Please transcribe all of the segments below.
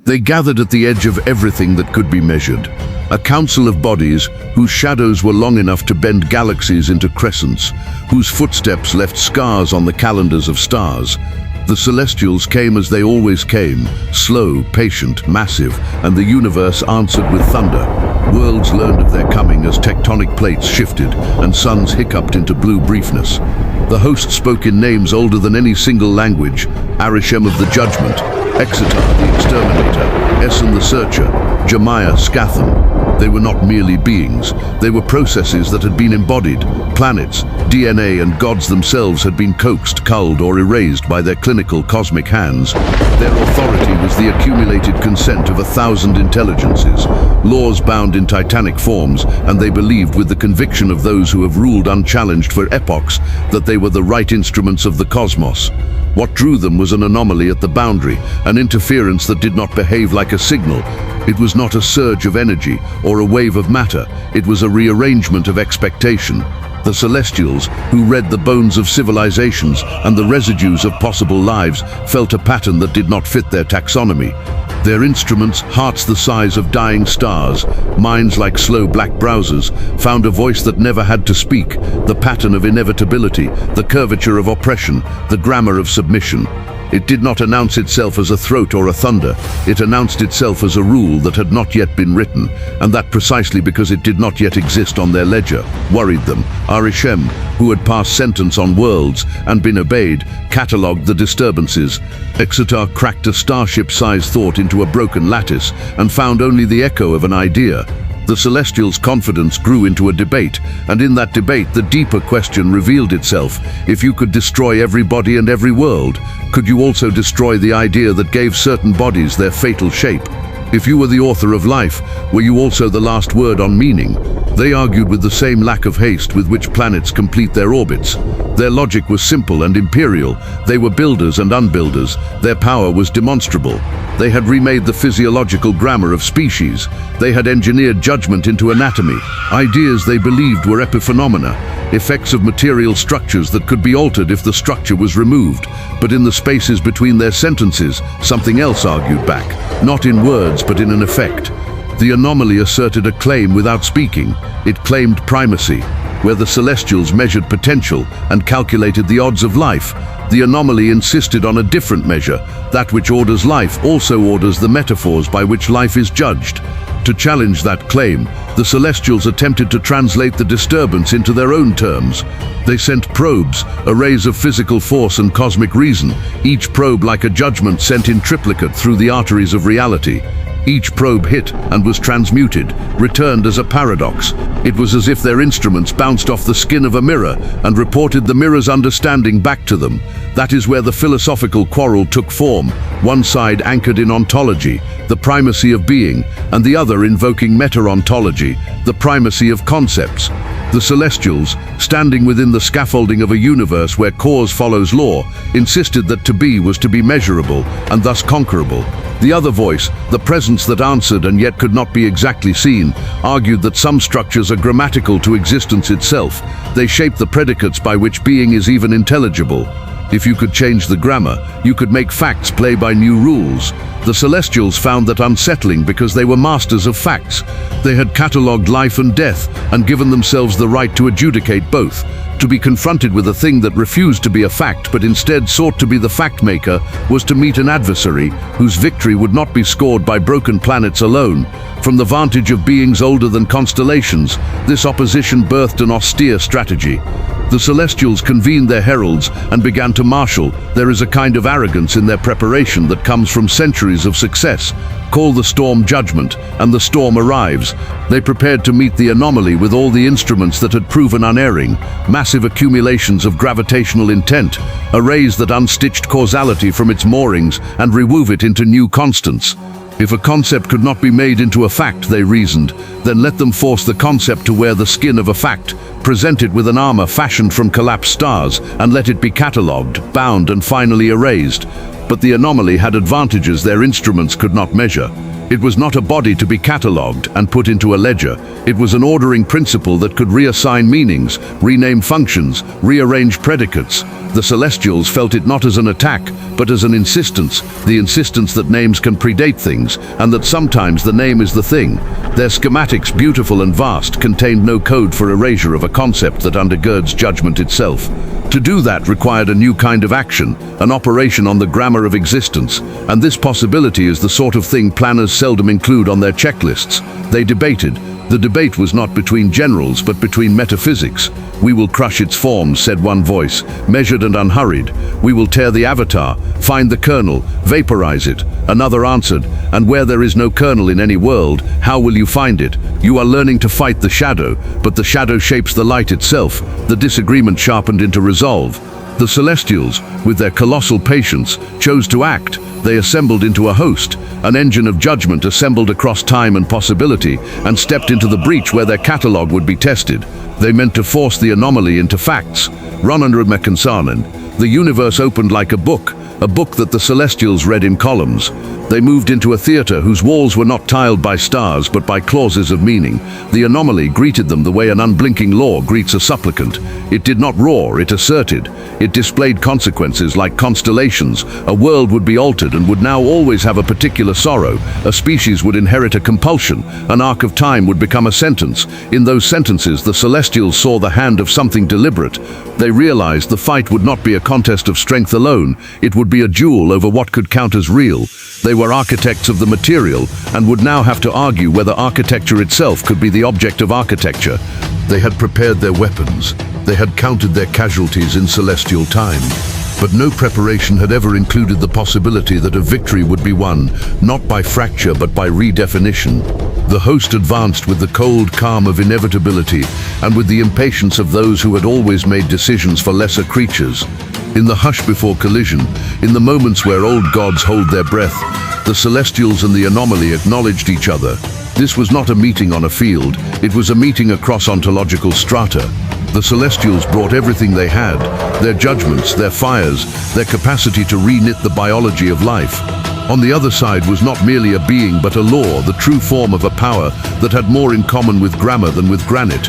They gathered at the edge of everything that could be measured. A council of bodies whose shadows were long enough to bend galaxies into crescents, whose footsteps left scars on the calendars of stars. The Celestials came as they always came, slow, patient, massive, and the universe answered with thunder. Worlds learned of their coming as tectonic plates shifted and suns hiccuped into blue briefness. The host spoke in names older than any single language: Arishem of the Judgment, Exitar the Exterminator, Essen the Searcher, Jemiah Scatham. They were not merely beings, they were processes that had been embodied. Planets, DNA, and gods themselves had been coaxed, culled, or erased by their clinical cosmic hands. Their authority was the accumulated consent of 1,000 intelligences, laws bound in titanic forms, and they believed with the conviction of those who have ruled unchallenged for epochs that they were the right instruments of the cosmos. What drew them was an anomaly at the boundary, an interference that did not behave like a signal. It was not a surge of energy or a wave of matter. It was a rearrangement of expectation. The Celestials, who read the bones of civilizations and the residues of possible lives, felt a pattern that did not fit their taxonomy. Their instruments, hearts the size of dying stars, minds like slow black browsers, found a voice that never had to speak, the pattern of inevitability, the curvature of oppression, the grammar of submission. It did not announce itself as a throat or a thunder. It announced itself as a rule that had not yet been written, and that precisely because it did not yet exist on their ledger, worried them. Arishem, who had passed sentence on worlds and been obeyed, catalogued the disturbances. Exitar cracked a starship-sized thought into a broken lattice and found only the echo of an idea. The Celestials' confidence grew into a debate, and in that debate the deeper question revealed itself. If you could destroy every body and every world, could you also destroy the idea that gave certain bodies their fatal shape? If you were the author of life, were you also the last word on meaning? They argued with the same lack of haste with which planets complete their orbits. Their logic was simple and imperial. They were builders and unbuilders. Their power was demonstrable. They had remade the physiological grammar of species. They had engineered judgment into anatomy. Ideas they believed were epiphenomena, effects of material structures that could be altered if the structure was removed. But in the spaces between their sentences, something else argued back, not in words but in an effect. The anomaly asserted a claim without speaking. It claimed primacy. Where the Celestials measured potential and calculated the odds of life, the anomaly insisted on a different measure. That which orders life also orders the metaphors by which life is judged. To challenge that claim, the Celestials attempted to translate the disturbance into their own terms. They sent probes, arrays of physical force and cosmic reason, each probe like a judgment sent in triplicate through the arteries of reality. Each probe hit and was transmuted, returned as a paradox. It was as if their instruments bounced off the skin of a mirror and reported the mirror's understanding back to them. That is where the philosophical quarrel took form, one side anchored in ontology, the primacy of being, and the other invoking meta-ontology, the primacy of concepts. The Celestials, standing within the scaffolding of a universe where cause follows law, insisted that to be was to be measurable and thus conquerable. The other voice, the presence that answered and yet could not be exactly seen, argued that some structures are grammatical to existence itself. They shape the predicates by which being is even intelligible. If you could change the grammar, you could make facts play by new rules. The Celestials found that unsettling because they were masters of facts. They had catalogued life and death and given themselves the right to adjudicate both. To be confronted with a thing that refused to be a fact but instead sought to be the fact maker was to meet an adversary whose victory would not be scored by broken planets alone. From the vantage of beings older than constellations, this opposition birthed an austere strategy. The Celestials convened their heralds and began to marshal. There is a kind of arrogance in their preparation that comes from centuries of success. Call the storm judgment, and the storm arrives. They prepared to meet the anomaly with all the instruments that had proven unerring, massive accumulations of gravitational intent, arrays that unstitched causality from its moorings and rewove it into new constants. If a concept could not be made into a fact, they reasoned, then let them force the concept to wear the skin of a fact, present it with an armor fashioned from collapsed stars, and let it be catalogued, bound, and finally erased. But the anomaly had advantages their instruments could not measure. It was not a body to be catalogued and put into a ledger. It was an ordering principle that could reassign meanings, rename functions, rearrange predicates. The Celestials felt it not as an attack, but as an insistence, the insistence that names can predate things, and that sometimes the name is the thing. Their schematics, beautiful and vast, contained no code for erasure of a concept that undergirds judgment itself. To do that required a new kind of action, an operation on the grammar of existence, and this possibility is the sort of thing planners seldom include on their checklists. They debated. The debate was not between generals, but between metaphysics. "We will crush its forms," said one voice, measured and unhurried. "We will tear the avatar, find the kernel, vaporize it." Another answered, "And where there is no kernel in any world, how will you find it? You are learning to fight the shadow, but the shadow shapes the light itself." The disagreement sharpened into resolve. The Celestials, with their colossal patience, chose to act. They assembled into a host, an engine of judgment assembled across time and possibility, and stepped into the breach where their catalogue would be tested. They meant to force the anomaly into facts. The universe opened like a book that the Celestials read in columns. They moved into a theater whose walls were not tiled by stars but by clauses of meaning. The anomaly greeted them the way an unblinking law greets a supplicant. It did not roar, it asserted. It displayed consequences like constellations. A world would be altered and would now always have a particular sorrow. A species would inherit a compulsion. An arc of time would become a sentence. In those sentences, the Celestials saw the hand of something deliberate. They realized the fight would not be a contest of strength alone. It would be a duel over what could count as real. They were architects of the material and would now have to argue whether architecture itself could be the object of architecture. They had prepared their weapons. They had counted their casualties in celestial time. But no preparation had ever included the possibility that a victory would be won, not by fracture but by redefinition. The host advanced with the cold calm of inevitability and with the impatience of those who had always made decisions for lesser creatures. In the hush before collision, in the moments where old gods hold their breath, the Celestials and the Anomaly acknowledged each other. This was not a meeting on a field, it was a meeting across ontological strata. The Celestials brought everything they had, their judgments, their fires, their capacity to re-knit the biology of life. On the other side was not merely a being but a law, the true form of a power that had more in common with grammar than with granite.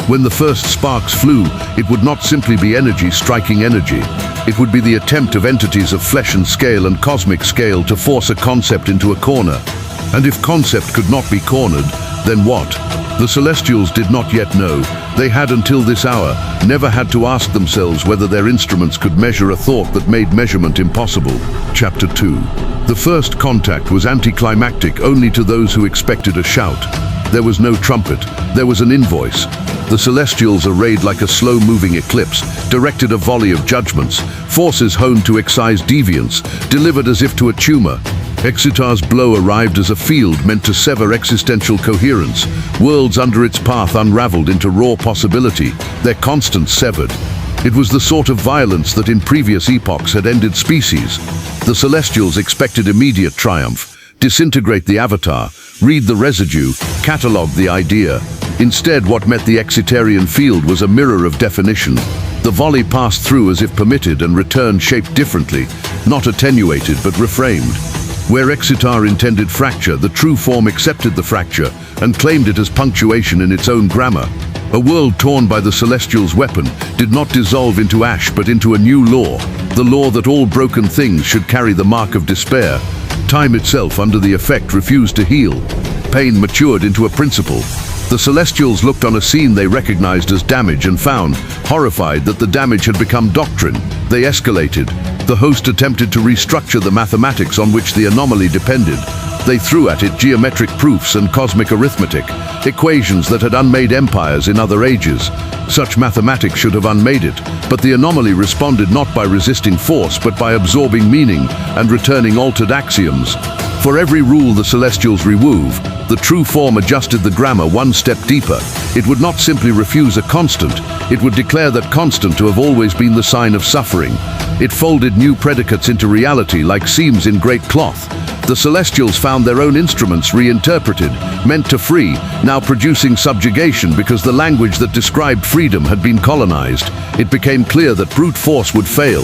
When the first sparks flew, it would not simply be energy striking energy. It would be the attempt of entities of flesh and scale and cosmic scale to force a concept into a corner. And if concept could not be cornered, then what? The Celestials did not yet know. They had until this hour never had to ask themselves whether their instruments could measure a thought that made measurement impossible. Chapter 2. The first contact was anticlimactic only to those who expected a shout. There was no trumpet, there was an invoice. The Celestials, arrayed like a slow-moving eclipse, directed a volley of judgments, forces honed to excise deviance, delivered as if to a tumor. Exitar's blow arrived as a field meant to sever existential coherence. Worlds under its path unraveled into raw possibility, their constants severed. It was the sort of violence that in previous epochs had ended species. The Celestials expected immediate triumph. Disintegrate the avatar, read the residue, catalogue the idea. Instead, what met the Exitarian field was a mirror of definition. The volley passed through as if permitted and returned shaped differently, not attenuated but reframed. Where Exitar intended fracture, the true form accepted the fracture and claimed it as punctuation in its own grammar. A world torn by the Celestial's weapon did not dissolve into ash but into a new law, the law that all broken things should carry the mark of despair. Time itself, under the effect, refused to heal. Pain matured into a principle. The Celestials looked on a scene they recognized as damage and found, horrified, that the damage had become doctrine. They escalated. The host attempted to restructure the mathematics on which the anomaly depended. They threw at it geometric proofs and cosmic arithmetic, equations that had unmade empires in other ages. Such mathematics should have unmade it, but the anomaly responded not by resisting force but by absorbing meaning and returning altered axioms. For every rule the Celestials rewove, the true form adjusted the grammar one step deeper. It would not simply refuse a constant, it would declare that constant to have always been the sign of suffering. It folded new predicates into reality like seams in great cloth. The Celestials found their own instruments reinterpreted, meant to free, now producing subjugation because the language that described freedom had been colonized. It became clear that brute force would fail.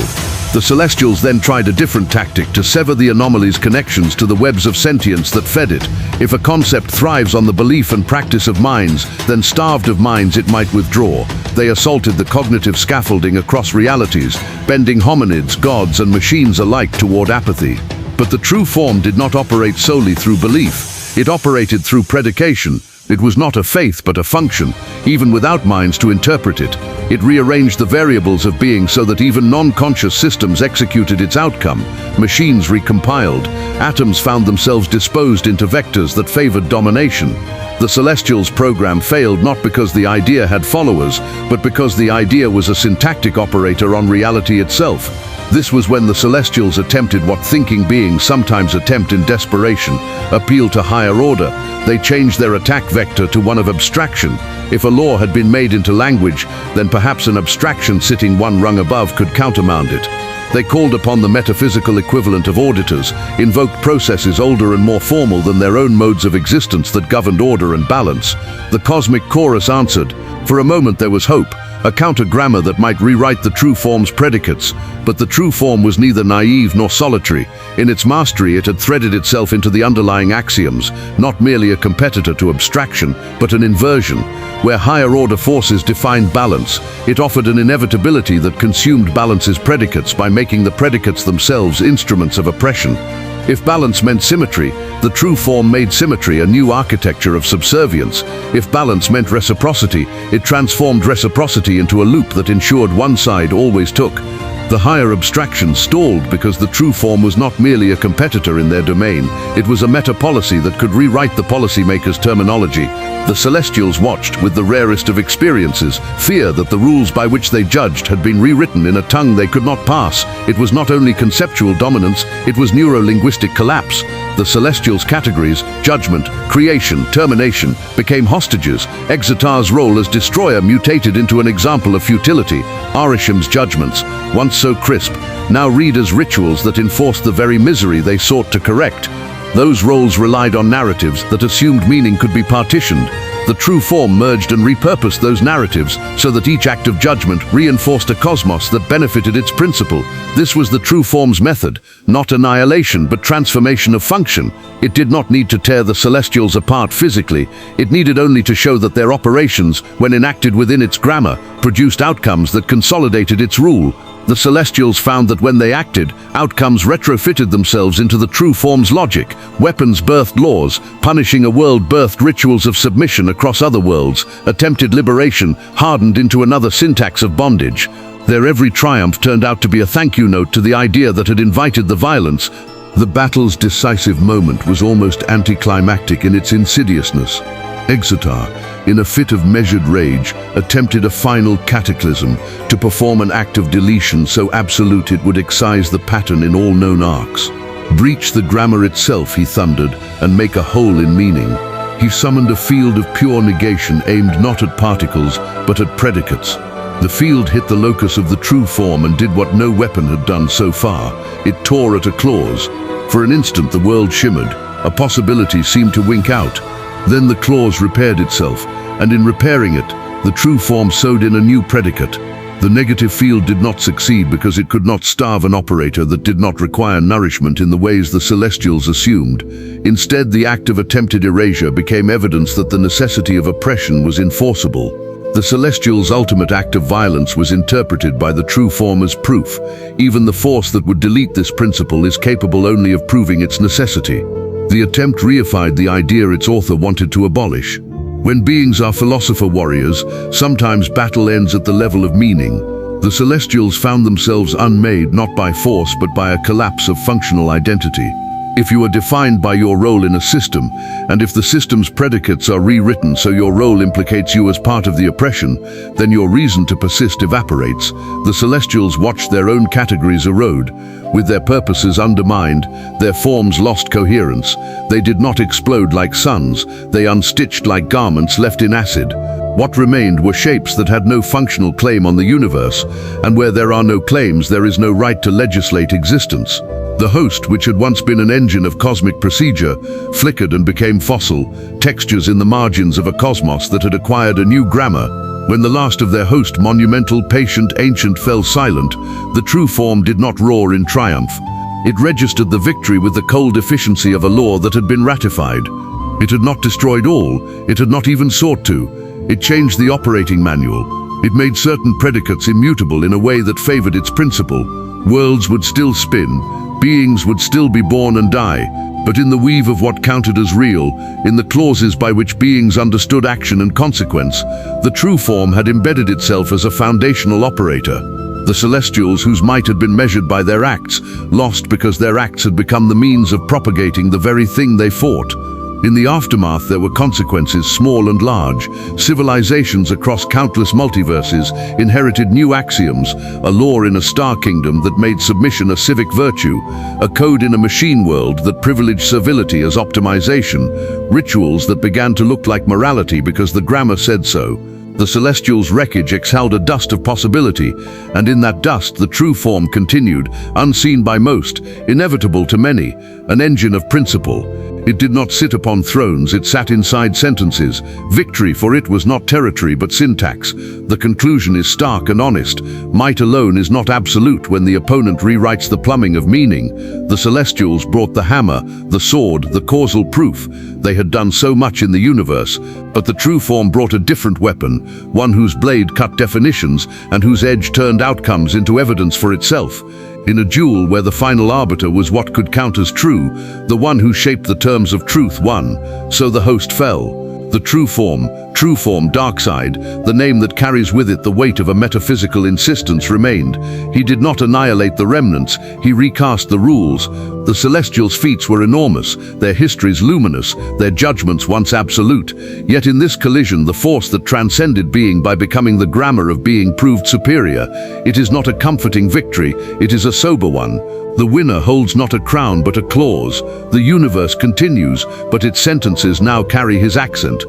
The Celestials then tried a different tactic to sever the anomaly's connections to the webs of sentience that fed it. If a concept thrives on the belief and practice of minds, then starved of minds it might withdraw. They assaulted the cognitive scaffolding across realities, bending hominids, gods, and machines alike toward apathy. But the true form did not operate solely through belief. It operated through predication. It was not a faith but a function, even without minds to interpret it. It rearranged the variables of being so that even non-conscious systems executed its outcome. Machines recompiled. Atoms found themselves disposed into vectors that favored domination. The Celestials' program failed not because the idea had followers, but because the idea was a syntactic operator on reality itself. This was when the Celestials attempted what thinking beings sometimes attempt in desperation: appeal to higher order. They changed their attack vector to one of abstraction. If a law had been made into language, then perhaps an abstraction sitting one rung above could countermand it. They called upon the metaphysical equivalent of auditors, invoked processes older and more formal than their own modes of existence that governed order and balance. The cosmic chorus answered. For a moment there was hope, a counter-grammar that might rewrite the true form's predicates. But the true form was neither naive nor solitary. In its mastery, it had threaded itself into the underlying axioms, not merely a competitor to abstraction, but an inversion. Where higher-order forces defined balance, it offered an inevitability that consumed balance's predicates by making the predicates themselves instruments of oppression. If balance meant symmetry, the true form made symmetry a new architecture of subservience. If balance meant reciprocity, it transformed reciprocity into a loop that ensured one side always took. The higher abstractions stalled because the true form was not merely a competitor in their domain, it was a meta-policy that could rewrite the policymaker's terminology. The Celestials watched with the rarest of experiences, fear that the rules by which they judged had been rewritten in a tongue they could not pass. It was not only conceptual dominance, it was neuro-linguistic collapse. The Celestials' categories, judgment, creation, termination, became hostages. Exitar's role as destroyer mutated into an example of futility. Arisham's judgments, once so crisp, now read as rituals that enforced the very misery they sought to correct. Those roles relied on narratives that assumed meaning could be partitioned. The true form merged and repurposed those narratives so that each act of judgment reinforced a cosmos that benefited its principle. This was the true form's method, not annihilation but transformation of function. It did not need to tear the Celestials apart physically. It needed only to show that their operations, when enacted within its grammar, produced outcomes that consolidated its rule. The Celestials found that when they acted, outcomes retrofitted themselves into the true form's logic. Weapons birthed laws, punishing a world birthed rituals of submission across other worlds. Attempted liberation hardened into another syntax of bondage. Their every triumph turned out to be a thank you note to the idea that had invited the violence. The battle's decisive moment was almost anticlimactic in its insidiousness. Exitar, in a fit of measured rage, attempted a final cataclysm to perform an act of deletion so absolute it would excise the pattern in all known arcs. Breach the grammar itself, he thundered, and make a hole in meaning. He summoned a field of pure negation aimed not at particles, but at predicates. The field hit the locus of the true form and did what no weapon had done so far. It tore at a clause. For an instant the world shimmered. A possibility seemed to wink out. Then the clause repaired itself, and in repairing it, the true form sewed in a new predicate. The negative field did not succeed because it could not starve an operator that did not require nourishment in the ways the Celestials assumed. Instead, the act of attempted erasure became evidence that the necessity of oppression was enforceable. The Celestials' ultimate act of violence was interpreted by the true form as proof. Even the force that would delete this principle is capable only of proving its necessity. The attempt reified the idea its author wanted to abolish. When beings are philosopher warriors, sometimes battle ends at the level of meaning. The Celestials found themselves unmade not by force but by a collapse of functional identity. If you are defined by your role in a system, and if the system's predicates are rewritten so your role implicates you as part of the oppression, then your reason to persist evaporates. The Celestials watched their own categories erode. With their purposes undermined, their forms lost coherence. They did not explode like suns, they unstitched like garments left in acid. What remained were shapes that had no functional claim on the universe, and where there are no claims, there is no right to legislate existence. The host, which had once been an engine of cosmic procedure, flickered and became fossil, textures in the margins of a cosmos that had acquired a new grammar. When the last of their host, monumental, patient, ancient, fell silent, the true form did not roar in triumph. It registered the victory with the cold efficiency of a law that had been ratified. It had not destroyed all, it had not even sought to. It changed the operating manual. It made certain predicates immutable in a way that favored its principle. Worlds would still spin, beings would still be born and die, but in the weave of what counted as real, in the clauses by which beings understood action and consequence, the true form had embedded itself as a foundational operator. The Celestials, whose might had been measured by their acts, lost because their acts had become the means of propagating the very thing they fought. In the aftermath, there were consequences, small and large. Civilizations across countless multiverses inherited new axioms, a law in a star kingdom that made submission a civic virtue, a code in a machine world that privileged servility as optimization, rituals that began to look like morality because the grammar said so. The Celestials' wreckage exhaled a dust of possibility, and in that dust the true form continued, unseen by most, inevitable to many, an engine of principle. It did not sit upon thrones, it sat inside sentences. Victory for it was not territory but syntax. The conclusion is stark and honest. Might alone is not absolute when the opponent rewrites the plumbing of meaning. The Celestials brought the hammer, the sword, the causal proof. They had done so much in the universe, but the true form brought a different weapon, one whose blade cut definitions and whose edge turned outcomes into evidence for itself. In a duel where the final arbiter was what could count as true, the one who shaped the terms of truth won, so the host fell. The True Form Darkseid, the name that carries with it the weight of a metaphysical insistence, remained. He did not annihilate the remnants, he recast the rules. The Celestials' feats were enormous, their histories luminous, their judgments once absolute. Yet in this collision, the force that transcended being by becoming the grammar of being proved superior. It is not a comforting victory, it is a sober one. The winner holds not a crown but a clause. The universe continues, but its sentences now carry his accent.